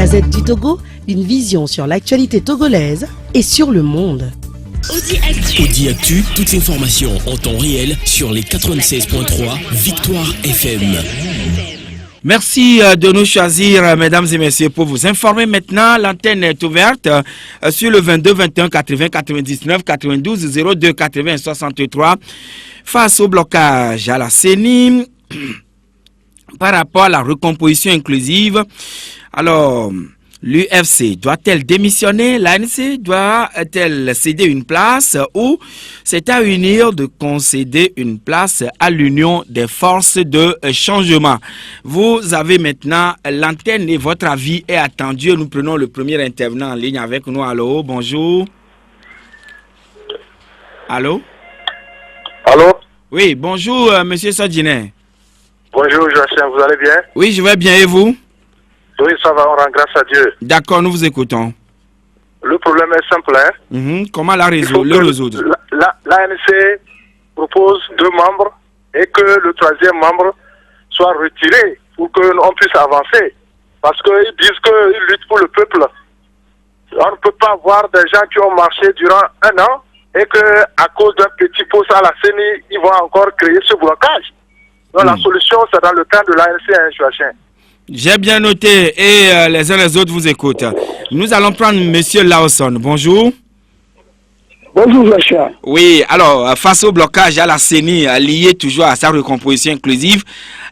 Gazette du Togo, une vision sur l'actualité togolaise et sur le monde. Audi Actu, toute l'information en temps réel sur les 96.3 Victoire FM. Merci de nous choisir, mesdames et messieurs, pour vous informer. Maintenant, l'antenne est ouverte sur le 22 21 80 99 92 02 80 63 face au blocage à la CENI par rapport à la recomposition inclusive. Alors, l'UFC doit-elle démissionner? L'ANC doit-elle céder une place ou c'est à UNIR de concéder une place à l'Union des forces de changement? Vous avez maintenant l'antenne et votre avis est attendu. Nous prenons le premier intervenant en ligne avec nous. Allô, bonjour. Allô? Allô? Oui, bonjour, monsieur Sodjine. Bonjour, Joachim, vous allez bien? Oui, je vais bien et vous? Oui, ça va, on rend grâce à Dieu. D'accord, nous vous écoutons. Le problème est simple, hein? Comment le résoudre? L'ANC propose 2 membres et que le 3e membre soit retiré pour qu'on puisse avancer. Parce qu'ils disent qu'ils luttent pour le peuple. On ne peut pas voir des gens qui ont marché durant 1 an et qu'à cause d'un petit poste à la CENI, ils vont encore créer ce blocage. Donc la solution, c'est dans le camp de l'ANC, hein, Joachim. J'ai bien noté et les uns les autres vous écoutent. Nous allons prendre monsieur Lawson. Bonjour. Bonjour, Joachim. Oui, alors, face au blocage à la CENI, lié toujours à sa recomposition inclusive,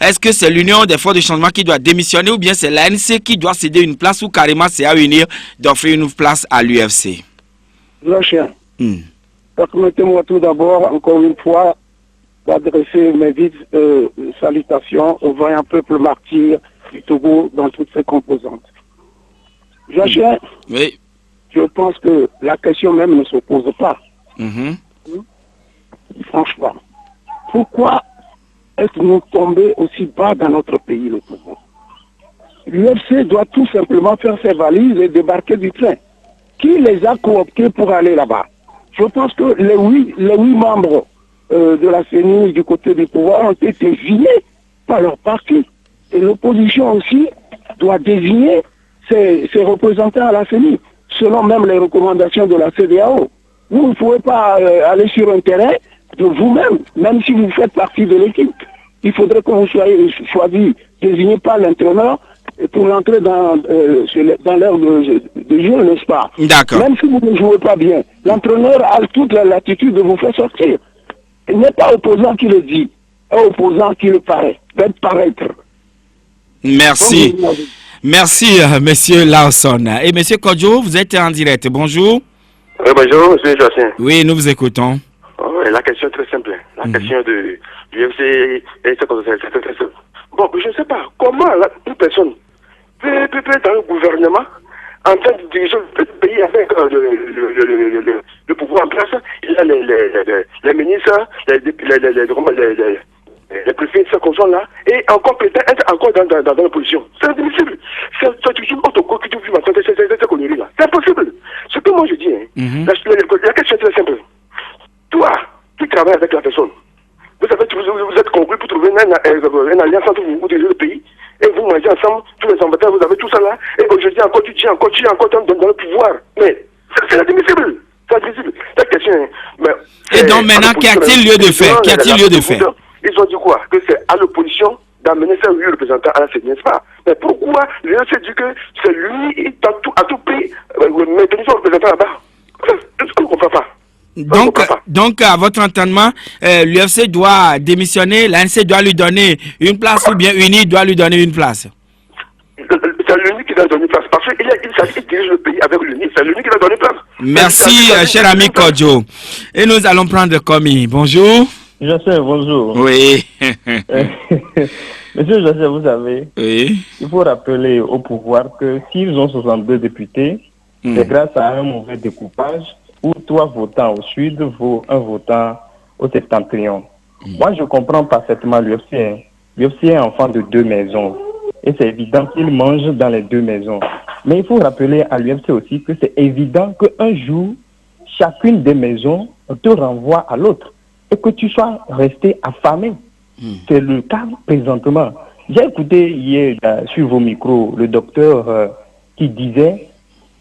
est-ce que c'est l'Union des forces de changement qui doit démissionner ou bien c'est l'ANC qui doit céder une place ou carrément c'est à UNIR d'offrir une place à l'UFC? Joachim, permettez-moi tout d'abord, encore une fois, d'adresser mes vives salutations au vaillant peuple martyr du Togo dans toutes ses composantes. Joachim, oui. Je pense que la question même ne se pose pas. Franchement, pourquoi est-nous tombés aussi bas dans notre pays, le Togo? L'UFC doit tout simplement faire ses valises et débarquer du train. Qui les a cooptés pour aller là-bas? Je pense que les huit membres de la CENI du côté du pouvoir ont été désignés par leur parti. Et l'opposition aussi doit désigner ses représentants à la CENI, selon même les recommandations de la CEDEAO. Vous ne pouvez pas aller sur un terrain de vous-même, même si vous faites partie de l'équipe. Il faudrait que vous soyez choisi, désigné par l'entraîneur pour l'entrer dans l'heure de jeu, n'est-ce pas? D'accord. Même si vous ne jouez pas bien, l'entraîneur a toute la latitude de vous faire sortir. Il n'est pas opposant qui le dit, c'est opposant qui le paraît, peut paraître. Merci. Merci, monsieur Lawson. Et monsieur Kodjo, vous êtes en direct. Bonjour. Oui, bonjour, monsieur Joachim. Oui, nous vous écoutons. La question est très simple. La question de l'UFC est très simple. Bon, je ne sais pas comment une personne peut être dans le gouvernement en train de diriger le pays avec le pouvoir en place. Il y a les ministres, les préfets, ces conjoints-là, et encore peut-être être encore dans l'opposition. C'est impossible. C'est toujours autoco qui vous m'entendez ces conneries-là. C'est impossible. Ce que moi je dis, la question est très simple. Toi, tu travailles avec la personne. Vous êtes conclu pour trouver une alliance entre vous dirigez le pays, et vous mangez ensemble, tous les ambassadeurs, vous avez tout ça là, et aujourd'hui encore tu tiens encore dans le pouvoir. Mais c'est inadmissible. C'est inadmissible. Cette question, et donc maintenant, qu'y a-t-il lieu de faire? Qu'y a-t-il lieu de faire? Ils ont dit quoi? Que c'est à l'opposition d'amener ces 8 représentants à la CENI, n'est-ce pas? Mais pourquoi l'UFC dit que c'est lui, à tout prix, maintenir son représentant là-bas? Est-ce qu'on ne comprend pas? Donc, à votre entendement, l'UFC doit démissionner, l'ANC doit lui donner une place ou bien UNI doit lui donner une place? C'est l'UNI qui doit donner une place. Parce qu'il dirige le pays avec l'UNI. C'est l'UNI qui doit donner une place. Merci, cher ami Kodjo. Et nous allons prendre Komi. Bonjour. Joseph, bonjour. Oui. Monsieur Joseph, vous savez, oui. Il faut rappeler au pouvoir que s'ils ont 62 députés, c'est grâce à un mauvais découpage où 3 votants au sud vaut un votant au septentrion. Moi, je comprends parfaitement l'UFC. L'UFC est enfant de 2 maisons. Et c'est évident qu'il mange dans les 2 maisons. Mais il faut rappeler à l'UFC aussi que c'est évident qu'un jour, chacune des maisons te renvoie à l'autre. Et que tu sois resté affamé. C'est le cas présentement. J'ai écouté hier sur vos micros le docteur qui disait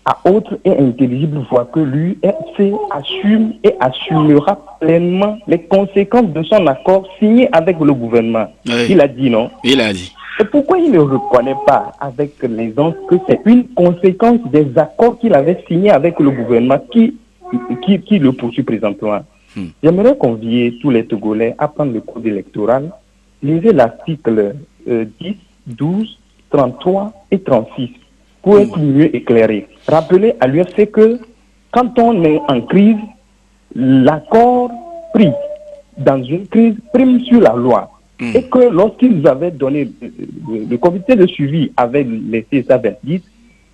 à haute et intelligible voix que l'UFC assume et assumera pleinement les conséquences de son accord signé avec le gouvernement. Oui. Il a dit non. Il a dit. Et pourquoi il ne reconnaît pas avec l'aisance que c'est une conséquence des accords qu'il avait signés avec le gouvernement qui le poursuit présentement? J'aimerais convier tous les Togolais à prendre le code électoral. Lisez l'article 10, 12, 33 et 36 pour être mieux éclairé. Rappelez à l'UFC que quand on est en crise, l'accord pris dans une crise prime sur la loi. Et que lorsqu'ils avaient donné, le comité de suivi avait laissé ça verdict,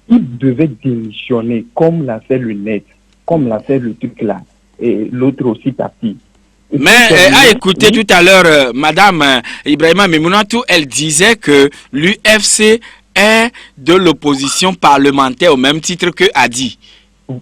ils devaient démissionner comme l'a fait le net, comme l'a fait le truc là, et l'autre aussi parti. Mais à écouter tout à l'heure, Madame Ibrahima Memounatou, elle disait que l'UFC est de l'opposition parlementaire au même titre que Adi.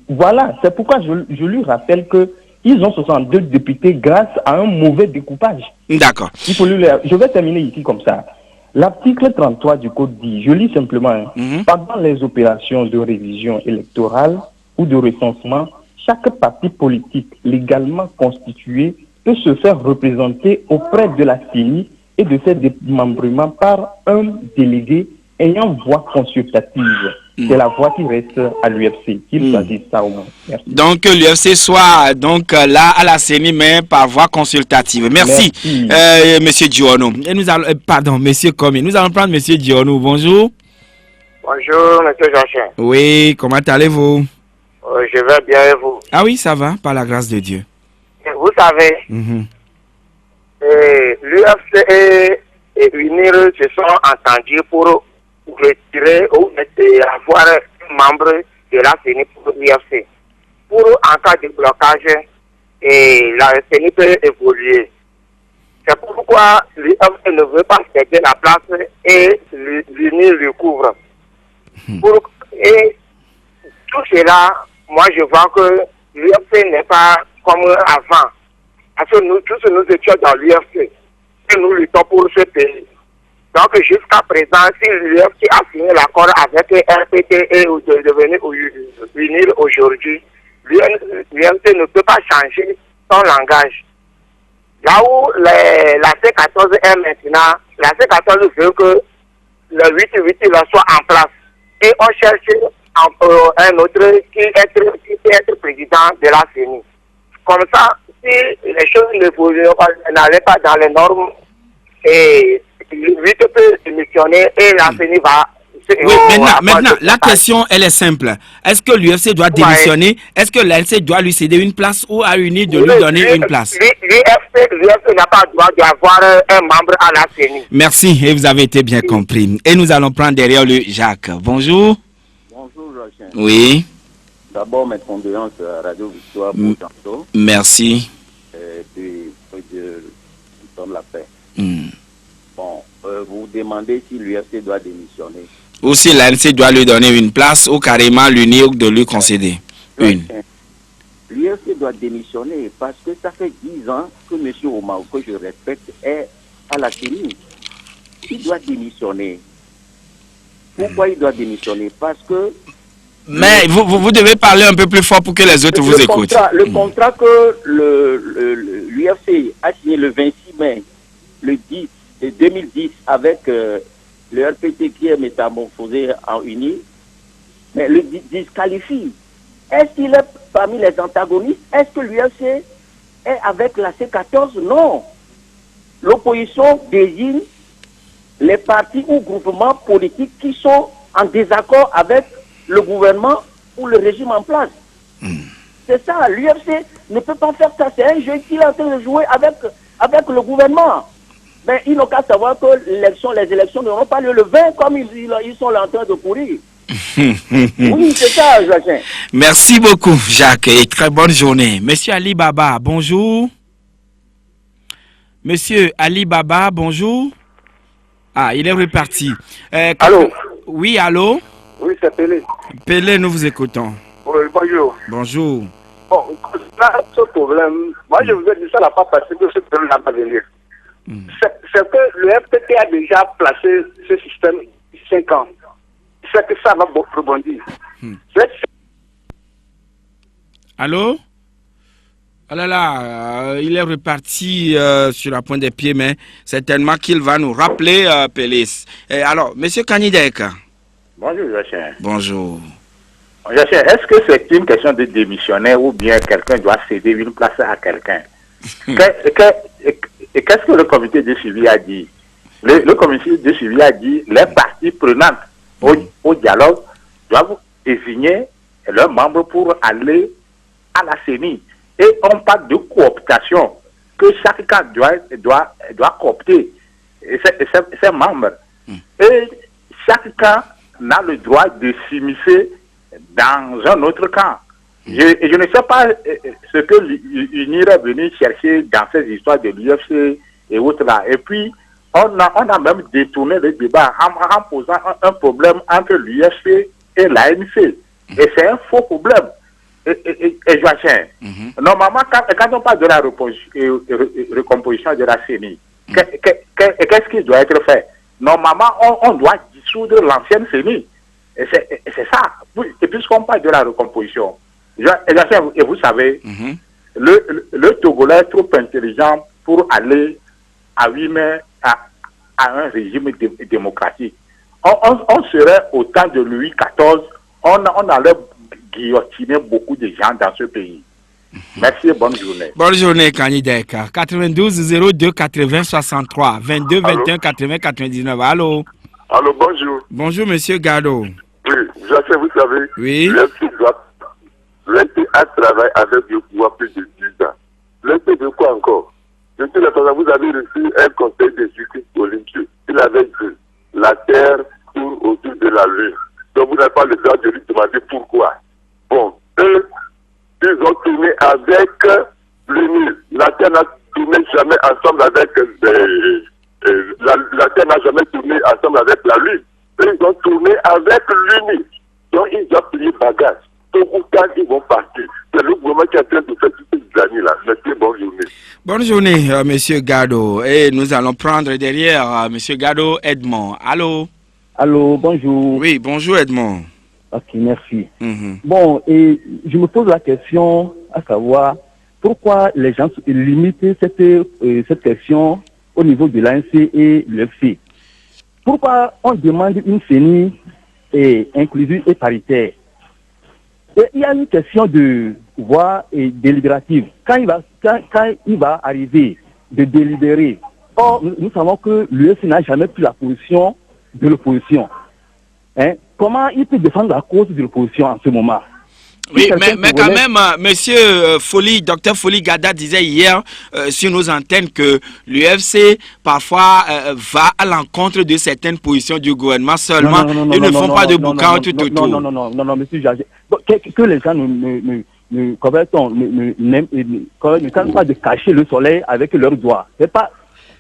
Voilà, c'est pourquoi je lui rappelle que ils ont 62 députés grâce à un mauvais découpage. D'accord. Je vais terminer ici comme ça. L'article 33 du Code dit, je lis simplement, pendant les opérations de révision électorale ou de recensement, chaque parti politique légalement constitué peut se faire représenter auprès de la CENI et de ses démembrements par un délégué ayant voix consultative. C'est la voix qui reste à l'UFC. Qu'il choisisse ça au moins. Merci. Donc l'UFC soit donc là à la CENI, mais par voie consultative. Merci. Monsieur Diono. Et nous allons, pardon, Monsieur Komi. Nous allons prendre Monsieur Diono. Bonjour. Bonjour, Monsieur Jachin. Oui, comment allez-vous? Je vais bien et vous? Ah oui, ça va, par la grâce de Dieu. Vous savez, l'UFC et UNIR se sont entendus pour retirer ou avoir un membre de la CENI pour l'UFC. Pour en cas de blocage, la CENI peut évoluer. C'est pourquoi l'UFC ne veut pas céder la place et l'UNIR le couvre. Et tout cela, moi je vois que l'UFC n'est pas comme avant. Parce que nous tous nous étions dans l'UFC et nous luttons pour ce pays. Donc jusqu'à présent, si l'UFC a signé l'accord avec RPT et de devenir unir aujourd'hui, l'UFC ne peut pas changer son langage. Là où la C14 est maintenant, la C14 veut que le 8-8 soit en place. Et on cherche un autre qui peut être président de la CENI. Comme ça, si les choses n'allaient pas dans les normes, et le 8 peut démissionner et la CENI va... Oui, maintenant, la question, elle est simple. Est-ce que l'UFC doit démissionner? Est-ce que l'UFC doit lui céder une place ou à UNIR de lui donner une place? L'UFC n'a pas le droit d'avoir un membre à la CENI. Merci, et vous avez été bien compris. Et nous allons prendre derrière le Jacques. Bonjour. Bonjour, Joachim. Oui. D'abord, mes condoléances à Radio Victoire pour tantôt. Merci. De donne la paix. Bon, vous demandez si l'UFC doit démissionner. Ou si l'ANC doit lui donner une place ou carrément l'UNIR de lui concéder une. L'UFC doit démissionner parce que ça fait 10 ans que M. Omar, que je respecte, est à la CENI. Il doit démissionner. Pourquoi il doit démissionner? Parce que... Mais vous devez parler un peu plus fort pour que les autres vous écoutent. Le contrat que l'UFC a signé le 26 mai 2010 avec le RPT qui est métamorphosé en UNIR, mais le disqualifie. Est-ce qu'il est parmi les antagonistes? Est-ce que l'UFC est avec la C14? Non. L'opposition désigne les partis ou groupements politiques qui sont en désaccord avec le gouvernement ou le régime en place. C'est ça, l'UFC ne peut pas faire ça. C'est un jeu qu'il est en train de jouer avec le gouvernement. Mais ils n'ont qu'à savoir que les élections n'auront pas lieu le 20 comme ils sont en train de courir. Oui, c'est ça, Joachim. Merci beaucoup, Jacques, et très bonne journée. Monsieur Ali Baba, bonjour. Monsieur Ali Baba, bonjour. Ah, il est reparti. Allô? Oui, allô? Oui, c'est Pelé. Pelé, nous vous écoutons. Oui, bonjour. Bonjour. Bon, là, ce problème, moi je vous ai dit ça n'a pas passé que ce problème n'a pas venu. C'est que le FPT a déjà placé ce système 5 ans. c'est que ça va rebondir. Allô? Oh là là, il est reparti sur la pointe des pieds, mais certainement qu'il va nous rappeler, Pélis. Alors, Monsieur Kanidek. Bonjour, Jachin. Bonjour. Jachin, est-ce que c'est une question de démissionnaire ou bien quelqu'un doit céder une place à quelqu'un? Qu'est-ce que le comité de suivi a dit? Le comité de suivi a dit les parties prenantes au dialogue doivent désigner leurs membres pour aller à la CENI. Et on parle de cooptation, que chaque cas doit coopter ses membres. Et chaque camp n'a le droit de s'immiscer dans un autre camp. Je ne sais pas ce que l'UNIR est venu chercher dans ces histoires de l'UFC et autres là. Et puis, on a même détourné le débat en posant un problème entre l'UFC et l'ANC. Et c'est un faux problème. Et Joachim, normalement, quand on parle de la recomposition de la CENI, qu'est-ce qui doit être fait? Normalement, on doit dissoudre l'ancienne CENI. Et c'est ça. Et puisqu'on parle de la recomposition, Joachim, et vous savez, le Togolais est trop intelligent pour aller à 8 mai à un régime démocratique. On serait au temps de Louis XIV, on allait guillotiner beaucoup de gens dans ce pays. Merci et bonne journée. Bonne journée, Kanidek. 92 02 80 63 22 21 80 99. Allô? Allô, bonjour. Bonjour, Monsieur Gado. Oui, Jacques, vous savez, oui. L'EFC a travaillé avec le pouvoir plus de 10 ans. L'EFC de quoi encore? Je suis là, vous avez reçu un conseil de justice olympique. Il avait dit la terre tourne autour de la lune. Donc vous n'avez pas le droit de lui demander pourquoi. Bon, eux, ils ont tourné avec l'UNIL. La terre n'a tourné jamais ensemble avec la terre n'a jamais tourné ensemble avec la lune. Eux, ils ont tourné avec l'UNIL. Donc ils ont plié bagage. Donc quand ils vont partir, c'est le gouvernement qui est en train de faire toutes ces années-là. Merci, bonne journée. Bonne journée, Monsieur Gado. Et nous allons prendre derrière Monsieur Gado Edmond. Allô? Allô, bonjour. Oui, bonjour Edmond. Ok, merci. Bon, et je me pose la question à savoir pourquoi les gens limitent cette question au niveau de l'ANC et l'UFC. Pourquoi on demande une CENI inclusive et paritaire? Et il y a une question de voix délibérative. Quand il va arriver de délibérer, or nous savons que l'UFC n'a jamais pris la position de l'opposition. Comment il peut défendre la cause de l'opposition en ce moment? Oui, mais quand même, Monsieur Foli, Docteur Foli Gada disait hier sur nos antennes que l'UFC parfois va à l'encontre de certaines positions du gouvernement seulement. Ils ne font pas de boucan tout autour. Non, Monsieur Jagé. Que les gens ne tentent pas de cacher le soleil avec leurs doigts.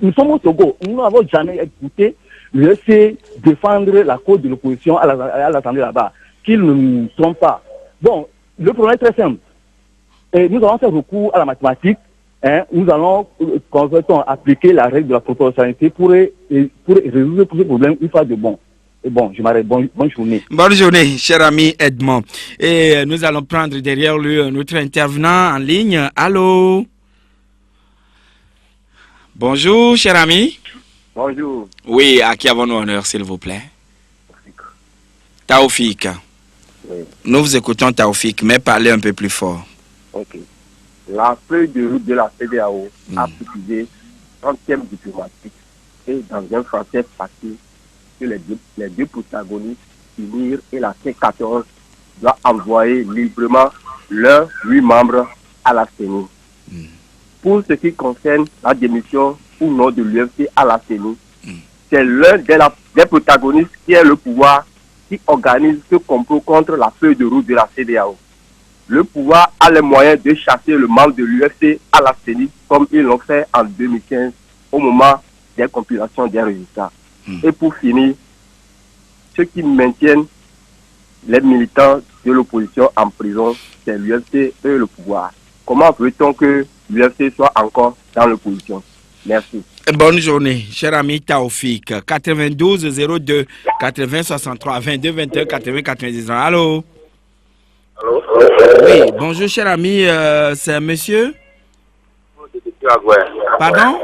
Nous sommes au Togo, nous n'avons jamais écouté l'UFC défendre la cause de l'opposition à l'Assemblée là-bas. Qu'ils ne nous trompent pas. Bon, le problème est très simple. Nous allons faire recours à la mathématique. Nous allons appliquer la règle de la proportionnalité pour résoudre ce problème une fois de bon. Et bon, je m'arrête. Bonne journée. Bonne journée, cher ami Edmond. Et nous allons prendre derrière lui notre intervenant en ligne. Allô? Bonjour, cher ami. Bonjour. Oui, à qui avons-nous honneur, s'il vous plaît? Taoufik. Oui. Nous vous écoutons, Taoufik, mais parlez un peu plus fort. Ok. La feuille de route de la CEDEAO a précisé 30e diplomatique et dans un français parti que les deux protagonistes, UNIR et la C14, doivent envoyer librement leurs 8 membres à la CENI. Pour ce qui concerne la démission ou non de l'UFC à la CENI, c'est l'un des protagonistes qui est le pouvoir qui organise ce complot contre la feuille de route de la CEDEAO. Le pouvoir a les moyens de chasser le membre de l'UFC à la CENI comme ils l'ont fait en 2015 au moment des compilations des résultats. Et pour finir, ceux qui maintiennent les militants de l'opposition en prison, c'est l'UFC et le pouvoir. Comment veut-on que l'UFC soit encore dans l'opposition? Merci. Bonne journée, cher ami Taoufik. 92 02 80 63 22 21 80 90. Allô? Allô? Oui, bonjour, cher ami. C'est un monsieur? Pardon?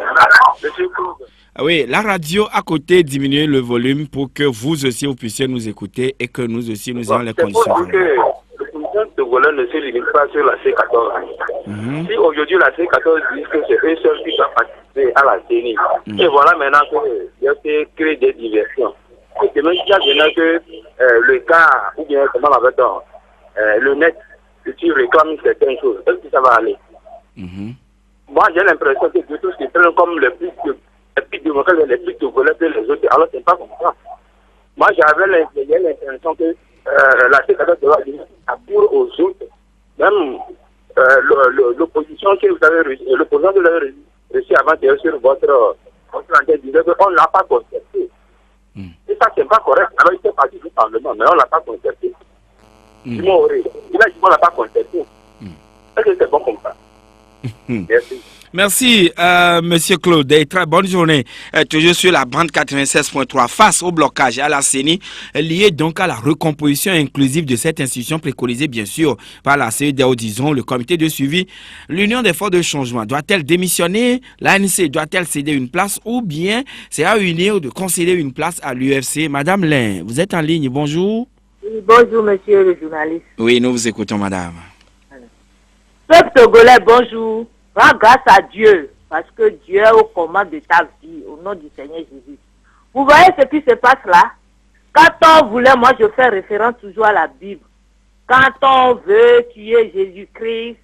Oui, la radio à côté, diminuez le volume pour que vous aussi vous puissiez nous écouter et que nous aussi nous ayons les conditions. Le président togolais ne se limite pas sur la C14. Si aujourd'hui la C14 dit que c'est eux seuls qui doivent participer à la CENI, et voilà maintenant qu'il y a créé des diversions. Et demain, il y a maintenant que le cas, ou bien comment on l'appelle, le net, tu réclames certaines choses. Est-ce que ça va aller? Moi, j'ai l'impression que de tout ce qui est comme les plus démocrates, les plus togolais que les autres, alors c'est pas comme ça. Moi, j'avais l'impression que la C14 doit appuyer aux autres. Même l'opposition que vous avez reçue, l'opposant que vous avez reçu avant de sur votre antenne disait qu'on ne l'a pas concerté. Et ça, c'est pas correct. Alors, il fait partie du Parlement, mais on ne l'a pas concerté. Il a dit qu'on ne l'a pas concerté. Est-ce que c'est bon comme ça? Merci. Merci, Monsieur Claude. Et très bonne journée. Toujours sur la bande 96.3 face au blocage à la CENI, lié donc à la recomposition inclusive de cette institution préconisée bien sûr par la CEDEAO, disons, le comité de suivi. L'Union des forces de changement doit-elle démissionner? L'ANC doit-elle céder une place ou bien c'est à unir de concéder une place à l'UFC? Madame Lin, vous êtes en ligne, bonjour. Oui, bonjour, monsieur le journaliste. Oui, nous vous écoutons, madame. Peuple togolais, bonjour. Rends grâce à Dieu, parce que Dieu est aux commandes de ta vie, au nom du Seigneur Jésus. Vous voyez ce qui se passe là? Quand on voulait, moi je fais référence toujours à la Bible. Quand on veut tuer Jésus-Christ,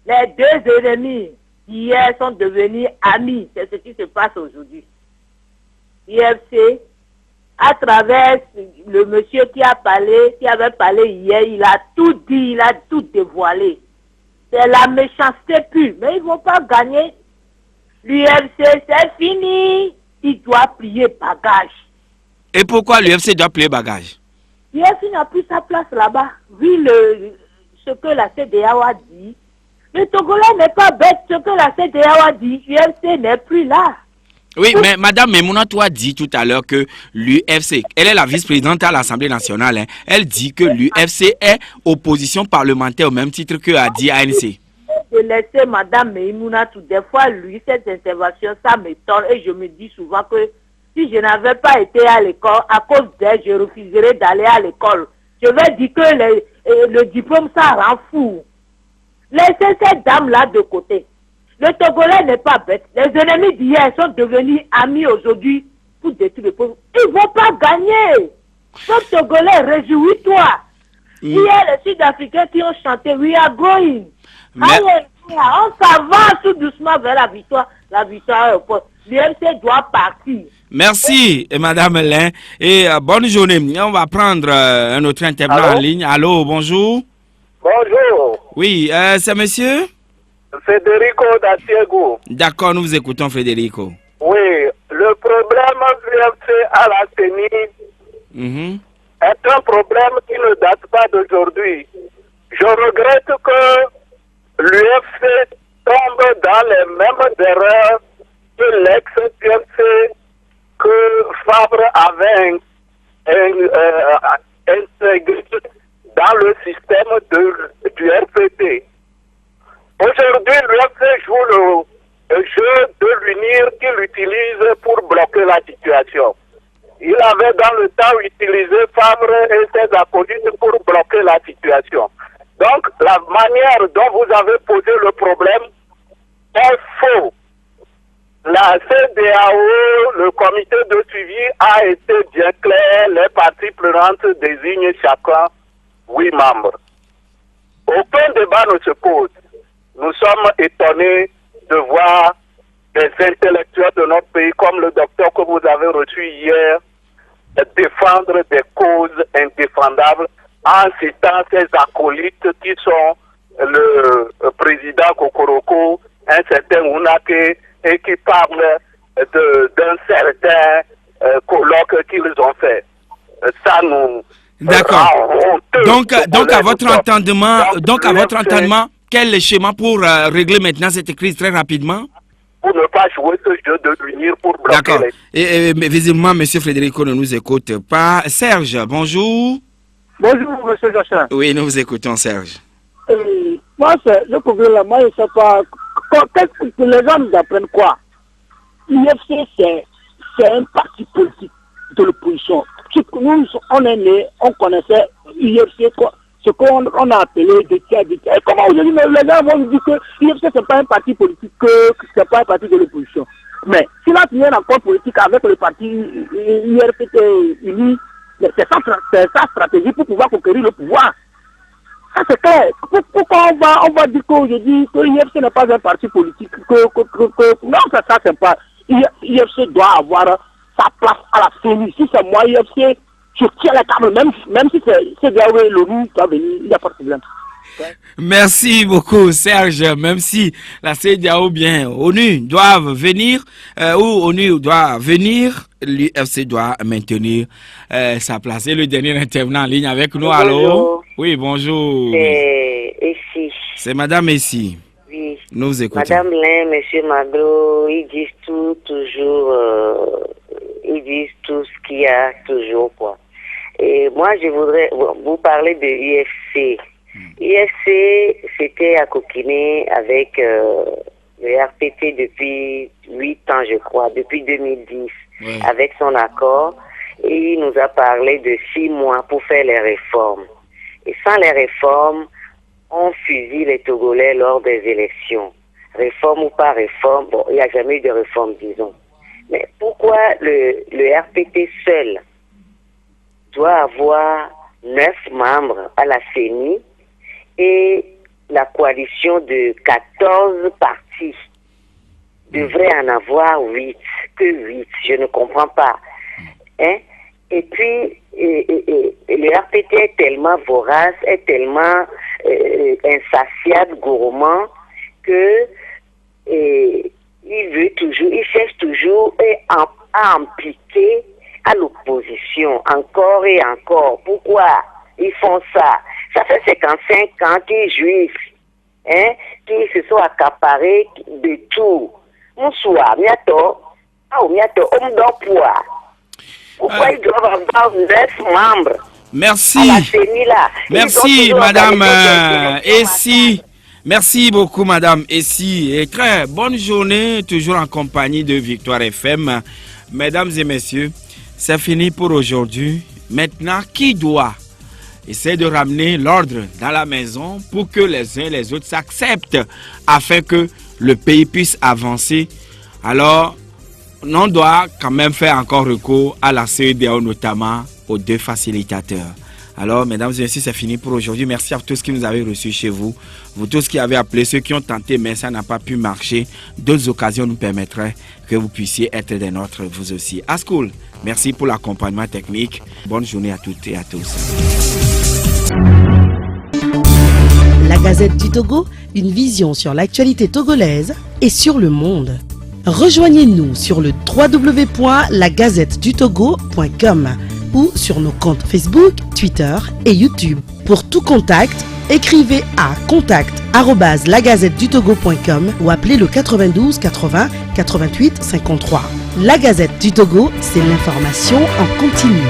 les deux ennemis hier sont devenus amis. C'est ce qui se passe aujourd'hui. IFC, à travers le monsieur qui avait parlé hier, il a tout dit, il a tout dévoilé. C'est la méchanceté pure. Mais ils ne vont pas gagner. L'UFC, c'est fini. Il doit plier bagage. Et pourquoi l'UFC doit plier bagage? L'UFC n'a plus sa place là-bas. Vu ce que la CEDEAO a dit. Le Togolais n'est pas bête. Ce que la CEDEAO a dit, l'UFC n'est plus là. Oui, mais Madame Memouna a dit tout à l'heure que l'UFC, elle est la vice-présidente à l'Assemblée nationale, hein, elle dit que l'UFC est opposition parlementaire au même titre que a dit ANC. Je laisse Madame Memouna tout des fois, lui, cette intervention, ça m'étonne et je me dis souvent que si je n'avais pas été à l'école, à cause d'elle, je refuserais d'aller à l'école. Je vais dire que le diplôme, ça rend fou. Laissez cette dame-là de côté. Le Togolais n'est pas bête. Les ennemis d'hier sont devenus amis aujourd'hui pour détruire le peuple. Ils ne vont pas gagner. Peuple Togolais, réjouis-toi. Hier, les Sud-Africains qui ont chanté « We are going ». On s'avance tout doucement vers la victoire. La victoire au poste. L'UMC doit partir. Merci, Madame Lin. Et bonne journée. On va prendre un autre intervenant en ligne. Allô, bonjour. Bonjour. Oui, c'est monsieur Federico d'Asiego. D'accord, nous vous écoutons, Federico. Oui, le problème l'UFC à la CENI est un problème qui ne date pas d'aujourd'hui. Je regrette que l'UFC tombe dans les mêmes erreurs que l'ex-UFC que Fabre avait intégré dans le système du RPT. Aujourd'hui, l'UFC joue le jeu de l'unir qu'il utilise pour bloquer la situation. Il avait dans le temps utilisé Fabre et ses acolytes pour bloquer la situation. Donc, la manière dont vous avez posé le problème est faux. La CEDEAO, le comité de suivi a été bien clair. Les parties prenantes désignent chacun 8 membres. Aucun débat ne se pose. Nous sommes étonnés de voir des intellectuels de notre pays, comme le docteur que vous avez reçu hier, défendre des causes indéfendables en citant ces acolytes qui sont le président Kokoroko, un certain Ounake, et qui parlent d'un certain colloque qu'ils ont fait. Ça nous... D'accord. Donc à votre entendement, quel est le schéma pour régler maintenant cette crise très rapidement? pour ne pas jouer ce jeu de l'unir pour bloquer D'accord. les... Mais visiblement, M. Frédérico ne nous écoute pas. Serge, bonjour. Bonjour, monsieur Jachin. Oui, nous vous écoutons, Serge. Moi, c'est le problème là. Moi, je ne sais pas. Qu'est-ce que les gens nous apprennent quoi? L'IFC, c'est un parti politique de l'opposition. Nous, on est nés, on connaissait l'IFC, ce qu'on a appelé des tiers. Et comment aujourd'hui, les gens vont nous dire que l'IFC, ce n'est pas un parti politique, que ce n'est pas un parti de l'opposition. Mais s'il a signé un accord politique avec le parti IRPT uni, c'est sa stratégie pour pouvoir conquérir le pouvoir. Ça c'est clair. Pourquoi on va dire qu'aujourd'hui que l'IFC n'est pas un parti politique, non, ça c'est pas. l'IFC doit avoir sa place à la CENI. Si c'est moi, l'IFC, je tiens la table, même si c'est Diawé, l'ONU doit venir, il n'y a pas de problème. Merci beaucoup, Serge. Même si la CEDEAO ou bien ONU doivent venir, ou ONU doit venir, l'UFC doit maintenir sa place. Et le dernier intervenant en ligne avec nous, allô? Oui, bonjour. C'est Essie. C'est Madame Essie. Oui. Nous vous écoutons. Madame Lin, Monsieur Magro, ils disent toujours, ils disent tout ce qu'il y a toujours, quoi. Et moi, je voudrais vous parler de l'UFC. IFC, c'était à coquiner avec le RPT depuis 8 ans, je crois, depuis 2010, avec son accord. Et il nous a parlé de 6 mois pour faire les réformes. Et sans les réformes, on fusille les Togolais lors des élections. Réforme ou pas réforme, bon, il n'y a jamais eu de réforme, disons. Mais pourquoi le RPT seul doit avoir 9 membres à la CENI et la coalition de 14 partis devrait en avoir 8, que 8, je ne comprends pas. Hein? Et puis, le RPT est tellement vorace, est tellement insatiable, gourmand, que il cherche toujours à impliquer à l'opposition, encore et encore. Pourquoi ils font ça? Ça fait 55 ans qu'ils jouissent, hein, qu'ils se sont accaparés de tout. Bonsoir, bientôt, pourquoi ils doivent avoir 9 membres? Merci. À la CENI, là. Merci, Madame Essie. Merci beaucoup, Madame Essie. Et très bonne journée, toujours en compagnie de Victoire FM. Mesdames et messieurs, c'est fini pour aujourd'hui. Maintenant, qui doit essayer de ramener l'ordre dans la maison pour que les uns et les autres s'acceptent afin que le pays puisse avancer? Alors, on doit quand même faire encore recours à la CEDEAO, notamment aux 2 facilitateurs. Alors, mesdames et messieurs, c'est fini pour aujourd'hui. Merci à tous qui nous avez reçus chez vous. Vous tous qui avez appelé, ceux qui ont tenté, mais ça n'a pas pu marcher. D'autres occasions nous permettraient que vous puissiez être des nôtres, vous aussi. Ascool, merci pour l'accompagnement technique. Bonne journée à toutes et à tous. La Gazette du Togo, une vision sur l'actualité togolaise et sur le monde. Rejoignez-nous sur le www.lagazettedutogo.com ou sur nos comptes Facebook, Twitter et YouTube. Pour tout contact, écrivez à contact@lagazettedutogo.com ou appelez le 92 80 88 53. La Gazette du Togo, c'est l'information en continu.